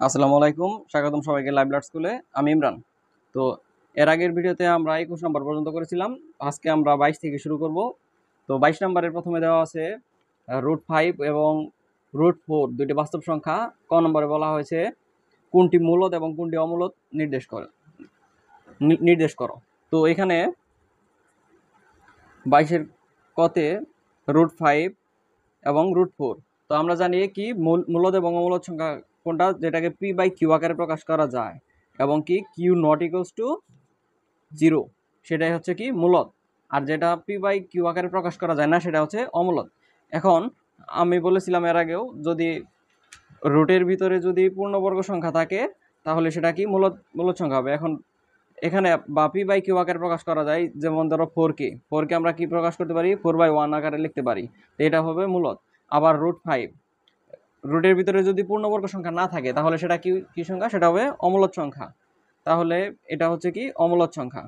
আসসালামু আলাইকুম, স্বাগতম সবাইকে লাইভ লার্ট স্কুলে। আমি ইমরান। তো এর আগের ভিডিওতে আমরা 21 নম্বর পর্যন্ত করেছিলাম। আজকে আমরা 22 থেকে শুরু করব। তো 22 নম্বরের প্রথমে দেওয়া আছে √5 এবং √4 দুইটি বাস্তব সংখ্যা। ক নম্বরে বলা হয়েছে কোনটি মূলদ এবং কোনটি অমূলদ নির্দেশ করো। তো এখানে 22-এর কতে √5 এবং √4। তো আমরা জানি কি মূলদ এবং অমূলদ সংখ্যা কোনটা, যেটাকে পি বাই কিউ আকারে প্রকাশ করা যায় এবং কি কিউ নট ইকুয়ালস টু 0, সেটাই হচ্ছে কি মূলদ। আর যেটা পি বাই কিউ আকারে প্রকাশ করা যায় না সেটা হচ্ছে অমূলদ। এখন আমি বলেছিলাম এর আগেও, যদি রুটের ভিতরে যদি পূর্ণবর্গ সংখ্যা থাকে তাহলে সেটা কি মূলদ সংখ্যা হবে। এখন এখানে বা পি বাই কিউ আকারে প্রকাশ করা যায়, যেমন ধরো 4কে আমরা কি প্রকাশ করতে পারি, 4/1 আকারে লিখতে পারি, তো এটা হবে মূলদ। আবার √5, রুটের ভিতরে যদি পূর্ণবর্গ সংখ্যা না থাকে তাহলে সেটা কি সংখ্যা, সেটা হবে অমূলদ সংখ্যা। তাহলে এটা হচ্ছে কি অমূলদ সংখ্যা,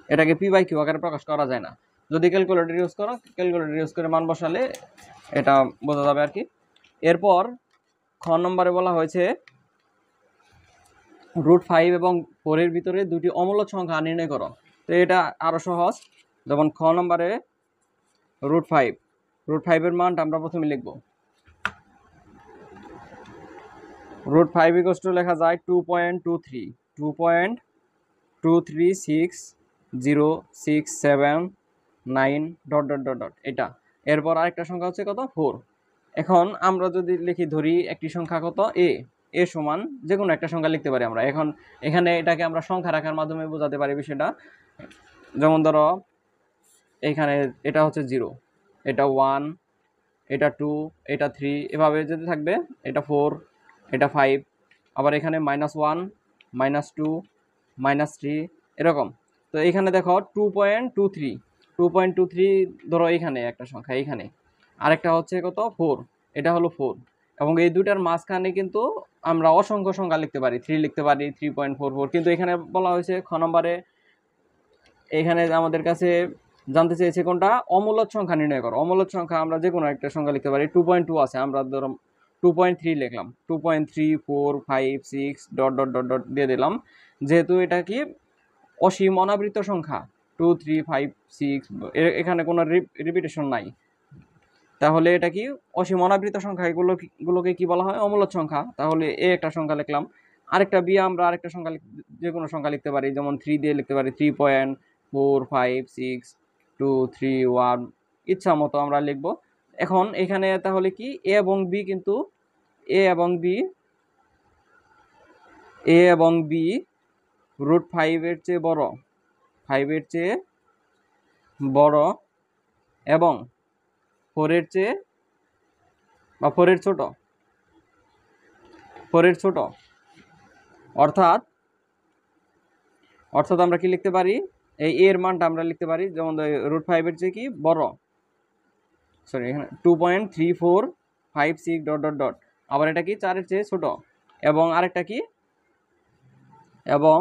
এটাকে পি বাই কিউ আকারে প্রকাশ করা যায় না। যদি ক্যালকুলেটর ইউজ করে মান বসালে এটা বোঝা যাবে আর কি। এরপর খ নম্বরে বলা হয়েছে √5 এবং 4-এর ভিতরে দুটি অমূলদ সংখ্যা নির্ণয় করো। তো এটা আরো সহজ। যেমন খ নম্বরে √5 এর মানটা আমরা প্রথমে লিখব। √5 ইকুয়ালস টু লেখা যায় 2.23 2.2360679 ... এটা। এরপর আরেকটা সংখ্যা হচ্ছে কত, 4। এখন আমরা যদি লিখি, ধরি একটি সংখ্যা কত এ সমান যে কোনো একটা সংখ্যা লিখতে পারি আমরা। এখন এখানে এটাকে আমরা সংখ্যা রাখার মাধ্যমে বোঝাতে পারি বিষয়টা। যেমন ধরো এখানে এটা হচ্ছে 0, এটা 1, এটা 2, এটা 3, এভাবে যেতে থাকবে। এটা 4, এটা 5, আবার এখানে -1, -2, -3, এরকম। তো এখানে দেখো 2.23 ধরো এখানে একটা সংখ্যা, এখানে আরেকটা হচ্ছে কত 4, এটা হলো 4। এবং এই দুটার মাঝখানে কিন্তু আমরা অসংখ্য সংখ্যা লিখতে পারি, 3 লিখতে পারি, 3.44। কিন্তু এখানে বলা হয়েছে খ নম্বরে, এখানে আমাদের কাছে জানতে চেয়েছে কোনটা অমূলদ সংখ্যা নির্ণয় করো। অমূলদ সংখ্যা আমরা যে কোনো একটা সংখ্যা লিখতে পারি। 2.2 আছে, আমরা ধরো 2.3 লিখলাম, 2.345 6 ... দিয়ে দিলাম, যেহেতু এটা কি অসীম অনাবৃত সংখ্যা। 2 3 5 6, এখানে কোনো রিপিটেশন নাই, তাহলে এটা কি অসীম অনাবৃত সংখ্যা। এগুলোকে কি বলা হয়, অমূলদ সংখ্যা। তাহলে একটা সংখ্যা লিখলাম। আরেকটা আমরা আরেকটা সংখ্যা যে কোনো সংখ্যা লিখতে পারি, যেমন 3 দিয়ে লিখতে পারি, 3.456 2 3 1, ইচ্ছা মতো আমরা লিখবো। এখন এখানে তাহলে কি এ এবং বি, কিন্তু এ এবং বি √5-এর চেয়ে বড়, 5-এর চেয়ে বড় এবং 4-এর চেয়ে বা 4-এর ছোট, অর্থাৎ আমরা কি লিখতে পারি, এই এর মানটা আমরা লিখতে পারি, যেমন √5-এর চেয়ে কি বড়, সরি এখানে 2.3456 ... আবার এটা কি 4-এর চেয়ে ছোট, এবং আরেকটা কি, এবং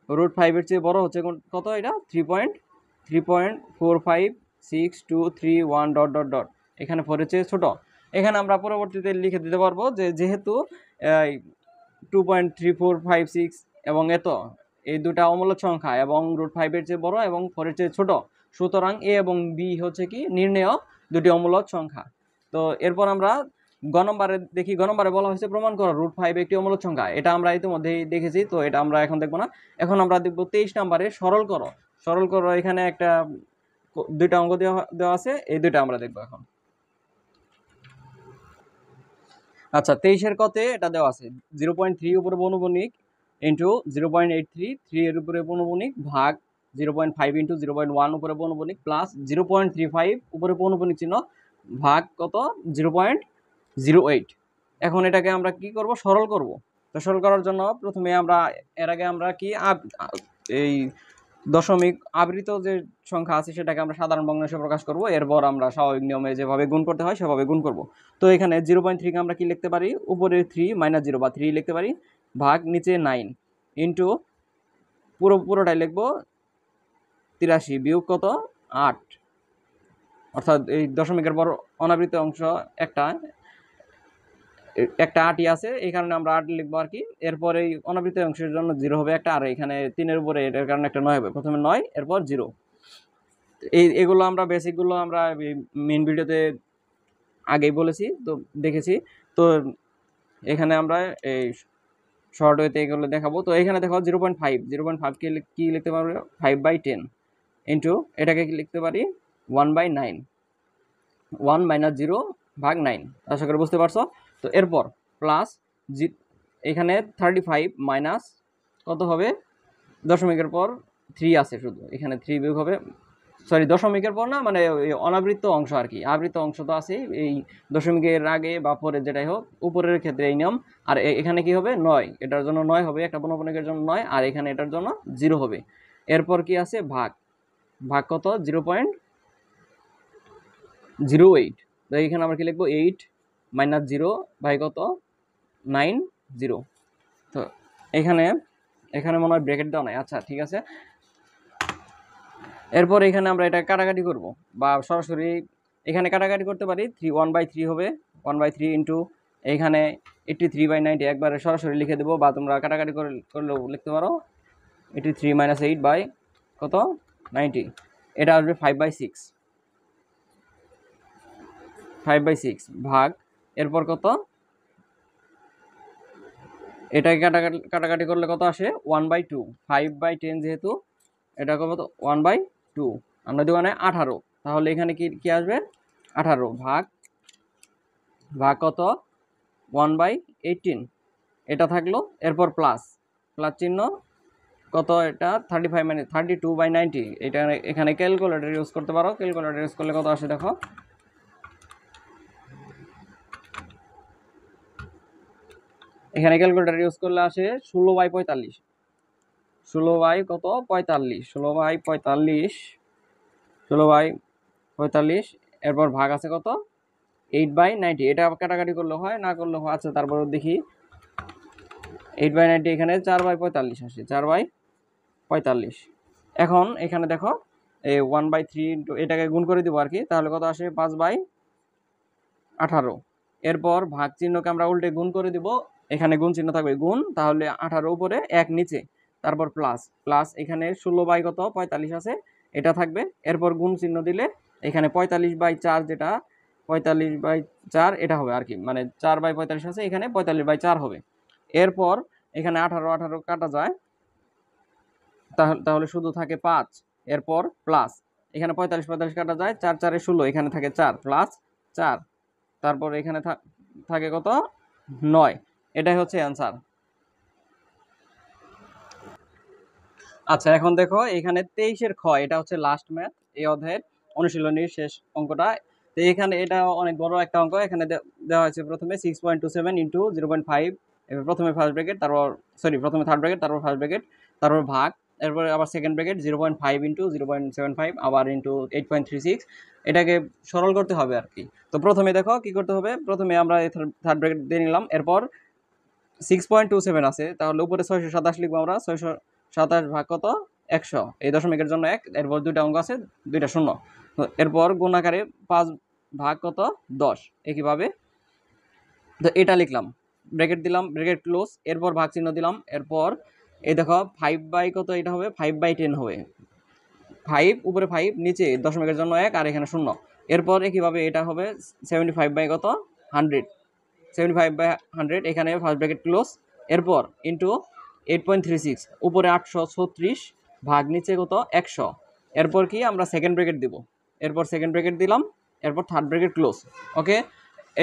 √5-এর চেয়ে বড় হচ্ছে কত, এটা 3.45623 ... এখানে 4-এর চেয়ে ছোট। এখানে আমরা পরবর্তীতে লিখে দিতে পারবো যে যেহেতু 2.3456 এবং এই দুটা অমূলদ সংখ্যা এবং √5-এর চেয়ে বড় এবং 4-এর চেয়ে ছোট, সুতরাং এ এবং বি হচ্ছে কি নির্ণেয় দুটি অমূলদ সংখ্যা। তো এরপর আমরা গ নম্বরে দেখি। গ নম্বরে বলা হয়েছে প্রমাণ করো √5 একটি অমূলদ সংখ্যা। এটা আমরা ইতিমধ্যেই দেখেছি, তো এটা আমরা এখন দেখবো না। এখন আমরা দেখবো 23 নম্বরে সরল করো। এখানে একটা দুইটা অঙ্ক দেওয়া আছে, এই দুইটা আমরা দেখবো এখন। আচ্ছা, 23-এর কতে এটা দেওয়া আছে 0.3 উপরে বর্গমূল ইন্টু 0.83 3 এর উপরে বর্গমূল ভাগ 0.5 ইন্টু 0.1 উপরে বর্গমূল প্লাস 0.35 উপরে বর্গমূল চিহ্ন ভাগ কত 0.08। এখন এটাকে আমরা কি করব, সরল করব। তো সরল করার জন্য প্রথমে আমরা এর আগে আমরা কি এই দশমিক আবৃত যে সংখ্যা আছে সেটাকে আমরা সাধারণ ভগ্নাংশে প্রকাশ করব। এরপর আমরা স্বাভাবিক নিয়মে যেভাবে গুণ করতে হয় সেভাবে গুণ করব। তো এখানে 0.3 কে আমরা কি লিখতে পারি, উপরে 3 - 0 বা 3 লিখতে পারি, ভাগ নিচে 9 ইন্টু পুরোটাই লিখবো 83 বিয়োগ কত 8, অর্থাৎ এই দশমিকের পর অনাবৃত অংশ একটা একটা আটই আছে, এই কারণে আমরা 8 লিখবো আর কি। এরপর এই অনাবৃত অংশের জন্য 0 হবে একটা, আর এখানে 3-এর উপরে এটার কারণে একটা 9 হবে। প্রথমে 9, এরপর 0। এগুলো আমরা বেসিকগুলো আমরা মেন ভিডিওতে আগেই বলেছি, তো দেখেছি। তো এখানে আমরা এই শর্ট ওয়েতে এগুলো দেখাবো। তো এখানে দেখো 0.5, 0.5 কি লিখতে পারবে? 5/10 ইন্টু এটাকে কি লিখতে পারি? 1/9, 1 - 0 ভাগ 9। আশা করি বুঝতে পারছো। তো এরপর প্লাস এখানে 35 মাইনাস কত হবে? দশমিকের পর 3 আছে, শুধু এখানে 3 বিয়োগ হবে, সরি দশমিকের পর না, মানে অনাবৃত্ত অংশ আর কি। আবৃত অংশ তো আছে এই দশমিকের আগে বা পরে, যেটাই হোক, উপরের ক্ষেত্রে এই নিয়ম। আর এখানে কি হবে? 9, এটার জন্য 9 হবে, একটা পূর্ণপূর্ণকের জন্য 9, আর এখানে এটার জন্য 0 হবে। এরপর কি আছে? ভাগ। ভাগ কত? 0.08। তো এখানে আমরা কি লিখবো? 8 - 0 ভাই কত? 9, 0। তো এখানে মনে হয় ব্র্যাকেট দেওয়া নাই। আচ্ছা ঠিক আছে। এরপর এখানে আমরা এটা কাটাকাটি করব, বা সরাসরি এখানে কাটাকাটি করতে পারি। 1/3 হবে, 1/3 ইন্টু এখানে 83/90 একবারে সরাসরি লিখে দেবো, বা তোমরা কাটাকাটি করলেও লিখতে পারো। 83 - 8 বাই কত? 90। এটা আসবে 5/6, 5/6 ভাগ। এরপর কত? এটাকে কাটাকাটি করলে কত আসে? 1/2। 5/10 যেহেতু, এটা কত? 1/2। আমরা দেবো 18, তাহলে এখানে কি আসবে? 18 ভাগ কত? 1/18 এটা থাকলো। এরপর প্লাস চিহ্ন কত? এটা 35 মানে 32/90। এটা এখানে ক্যালকুলেটর ইউজ করতে পারো। ক্যালকুলেটর ইউজ করলে কত আসে দেখো। এখানে ক্যালকুলেটর ইউজ করলে আসে 16/45। 16 কত? 45। 16/45। এরপর ভাগ আছে কত? 8/90। এটা কাটাকাটি করলে হয়, না করলে হয়। আচ্ছা তারপর দেখি। 8/90 এখানে 4/45 আসে, 4/45। এখন এখানে দেখো এই 1/3 ইন্টু এটাকে গুণ করে দিব আর কি, তাহলে কত আসে? 5/18। এরপর ভাগ চিহ্নকে আমরা উল্টে গুণ করে দিব, এখানে গুণ চিহ্ন থাকবে, গুণ, তাহলে 18 উপরে 1 নিচে, তারপর প্লাস এখানে 16/45 আছে, এটা থাকবে। এরপর গুণ চিহ্ন দিলে এখানে 45/4, যেটা 45/4 এটা হবে আর কি, মানে 4/45 আছে, এখানে 45/4 হবে। এরপর এখানে 18 কাটা যায়, তাহলে শুধু থাকে 5। এরপর প্লাস এখানে 45 কাটা যায়, 4 4 16, এখানে থাকে 4 প্লাস 4। তারপর এখানে থাকে কত? 9। এটাই হচ্ছে অ্যান্সার। আচ্ছা এখন দেখো এখানে 23-এর খ, এটা হচ্ছে লাস্ট ম্যাথ এই অধ্যায়ের অনুশীলনীর শেষ অঙ্কটা। তো এখানে এটা অনেক বড় একটা অঙ্ক। এখানে দেওয়া হয়েছে প্রথমে 6.27 ইন্টু 0.5, প্রথমে ফার্স্ট ব্র্যাকেট, তারপর প্রথমে থার্ড ব্র্যাকেট, তারপর ফার্স্ট ব্র্যাকেট, তারপর ভাগ, এরপরে আবার সেকেন্ড ব্র্যাকেট 0.5 ইন্টু 0.75, আবার ইন্টু 8.36। এটাকে সরল করতে হবে আর কি। তো প্রথমে দেখো কি করতে হবে। প্রথমে আমরা থার্ড ব্র্যাকেট দিয়ে নিলাম। এরপর 6.27 আছে, তাহলে উপরে 627 লিখবো আমরা। 627 ভাগ কত? 100। এই দশমিকের জন্য 1। এরপর দুইটা অঙ্ক আছে, দুইটা শূন্য। এরপর গুণ আকারে 5 ভাগ কত? 10। একইভাবে তো এটা লিখলাম, ব্র্যাকেট দিলাম, ব্র্যাকেট ক্লোজ। এরপর ভাগ চিহ্ন দিলাম। এরপর এই দেখো 5 বাই কত? এটা হবে 5/10 হবে। 5 উপরে 5, নিচে দশমিকের জন্য 1, আর এখানে শূন্য। এরপর একইভাবে এটা হবে 75 বাই কত? 100। 75/100, এখানে ফার্স্ট ব্র্যাকেট ক্লোজ। এরপর ইন্টু 8.36, উপরে 836 ভাগ নিচে কত? 100। এরপর কি আমরা সেকেন্ড ব্র্যাকেট দিব। এরপর সেকেন্ড ব্র্যাকেট দিলাম, এরপর থার্ড ব্র্যাকেট ক্লোজ। ওকে,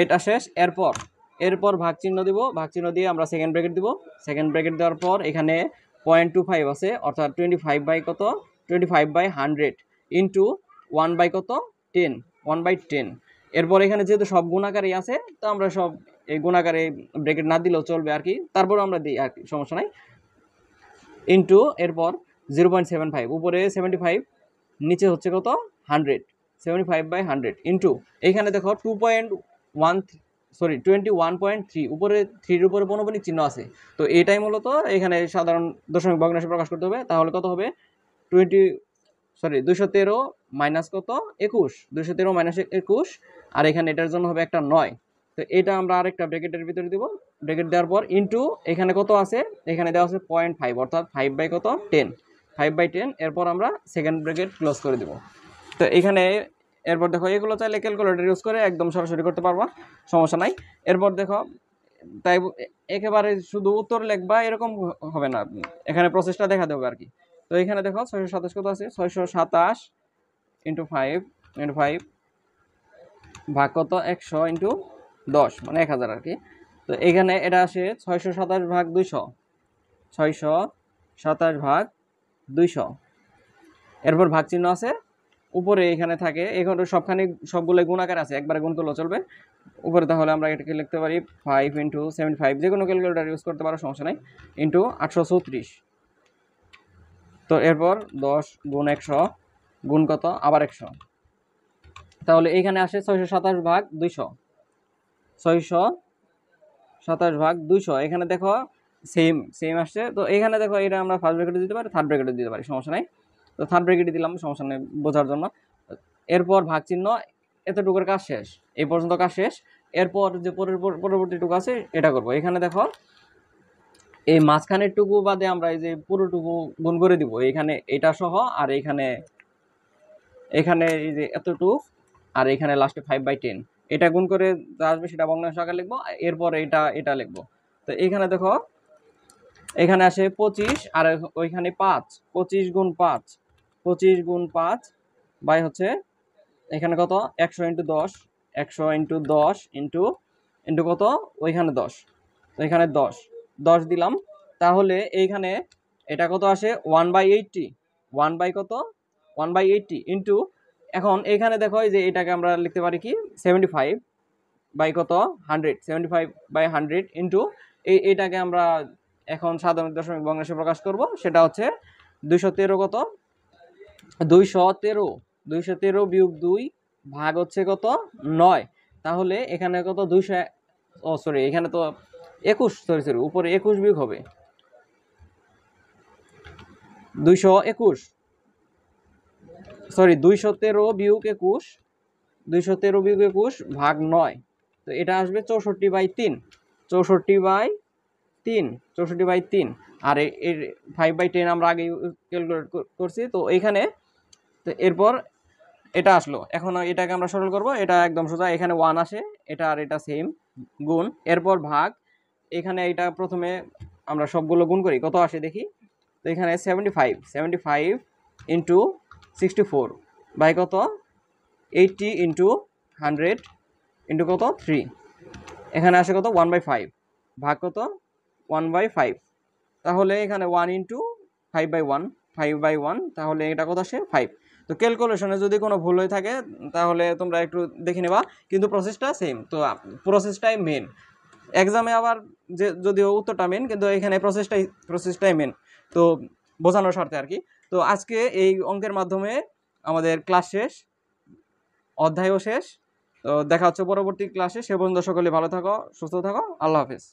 এটা শেষ। এরপর ভাগ চিহ্ন দিব, ভাগ চিহ্ন দিয়ে আমরা সেকেন্ড ব্র্যাকেট দিব। সেকেন্ড ব্র্যাকেট দেওয়ার পর এখানে 0.25 আছে, অর্থাৎ 25 বাই কত? 25/100 ইন্টু 1 বাই কত? 10, 1/10। এরপর এখানে যেহেতু সব গুণাকারই আছে, তো আমরা সব এই গুণাকারে ব্র্যাকেট না দিলেও চলবে আর কি, তারপর আমরা দিই আর কি, সমস্যা নাই। ইন্টু এরপর 0.75, উপরে 75, নিচে হচ্ছে কত? 100, 75/100 ইন্টু এখানে দেখো 21.3, উপরে 3-এর উপরে পৌনঃপুনিক চিহ্ন আছে। তো এটাই মূলত এখানে সাধারণ দশমিক ভগ্নাংশে প্রকাশ করতে হবে। তাহলে কত হবে? 213 মাইনাস কত? 21, 213 - 21। আর এখানে এটার জন্য হবে একটা 9। তো এটা আমরা আরেকটা ব্র্যাকেটের ভিতরে দিব, ব্র্যাকেট দেওয়ার পর ইনটু এখানে কত আছে, এখানে দেওয়া আছে 0.5 অর্থাৎ 5 বাই কত 10, 5 বাই 10। এরপর আমরা সেকেন্ড ব্র্যাকেট ক্লোজ করে দিব। তো এখানে এরপর দেখো এগুলো চাইলে ক্যালকুলেটর ইউজ করে একদম সরাসরি করতে পারবা, সমস্যা নাই। এরপর দেখো তাই একেবারে শুধু উত্তর লিখবা এরকম হবে না, এখানে প্রসেসটা দেখা দেবে আর কি। তো এখানে দেখো 627 কত আছে, 627 ইন্টু 5 ভাগ কত 100 ইন্টু 10 মানে 1000 আর কি। তো এখানে এটা আসে 627 ভাগ 200, 627 ভাগ 200। এরপর ভাগ চিহ্ন আছে উপরে, এখানে থাকে, এখানে সবগুলো গুণাকার আছে, একবারে গুণ করলেও চলবে উপরে। তাহলে আমরা এটাকে লিখতে পারি 5 ইন্টু 75, যে কোনো ক্যালকুলেটর ইউজ করতে পারো, সমস্যা নাই, ইন্টু 834। তো এরপর 10 গুণ 100 গুণ কত আবার 100, তাহলে এইখানে আসে 627 ভাগ 200, 627 ভাগ 200। এখানে দেখো সেম আসছে। তো এখানে দেখো এটা আমরা ফার্স্ট ব্র্যাকেটে দিতে পারি, থার্ড ব্র্যাকেটে দিতে পারি, সমস্যা নাই। তো থার্ড ব্র্যাকেটে দিলাম, সমস্যা নেই বোঝার জন্য। এরপর ভাগ চিহ্ন, এতটুকুর কাজ শেষ, এই পর্যন্ত কাজ শেষ। এরপর যে পরবর্তীটুকু আছে এটা করব। এখানে দেখো এই মাঝখানের টুকু বাদে আমরা এই যে পুরোটুকু গুণ করে দিব এখানে এটা সহ, আর এখানে এই যে এতটুকু, আর এখানে লাস্টে 5/10 এটা গুণ করে যা আসবে সেটা ভগ্নাংশ আকারে লিখবো। এরপর এটা লিখবো। তো এখানে দেখো এখানে আসে 25 আর ওইখানে 5, 25 গুণ 5, 25 গুণ 5 বাই হচ্ছে এখানে কত 100 ইন্টু 10, 100 ইন্টু 10 ইন্টু কত ওইখানে 10। তো এখানে 10 দিলাম। তাহলে এইখানে এটা কত আসে 1/80, 1 বাই কত 1/80 ইন্টু, এখন এখানে দেখো যে এটাকে আমরা লিখতে পারি কি 75 বাই কত 100, 75/100 ইন্টু এইটাকে আমরা এখন সাধারণ দশমিক ভগ্নাংশে প্রকাশ করব, সেটা হচ্ছে 213 কত 213 বিয়োগ 2 ভাগ হচ্ছে কত 9। তাহলে এখানে কত 200, এখানে তো 21, উপরে 21 বিয়োগ হবে 221, 213 বিয়োগ 21, 213 বিয়োগ 21 ভাগ 9। তো এটা আসবে 64/3, 64/3। আর এর 5/10 আমরা আগে ক্যালকুলেট করছি। তো এইখানে তো এরপর এটা আসলো, এখন এটাকে আমরা সরল করব, এটা একদম সোজা, এখানে 1 আসে, এটা আর এটা সেম গুণ, এরপর ভাগ। এখানে এটা প্রথমে আমরা সবগুলো গুণ করি, কত আসে দেখি। তো এখানে 75 ইন্টু 64 বাই কত 80 ইন্টু 100 ইন্টু কত 3, এখানে আসে কত 1/5 ভাগ কত 1/5। তাহলে এখানে 1 ইন্টু 5/1, তাহলে এটা কত আসে 5। তো ক্যালকুলেশনে যদি কোনো ভুল হয়ে থাকে তাহলে তোমরা একটু দেখে নেবা, কিন্তু প্রসেসটা সেম। তো প্রসেসটাই মেন, এক্সামে আবার যে যদিও উত্তরটা মেন, কিন্তু এখানে প্রসেসটাই মেন, তো বোঝানোর স্বার্থে আর কি। তো আজকে এই অঙ্কের মাধ্যমে আমাদের ক্লাস শেষ, অধ্যায়ও শেষ। তো দেখা হচ্ছে পরবর্তী ক্লাসে, সে পর্যন্ত সকলে ভালো থাকো, সুস্থ থাকো, আল্লাহ হাফেজ।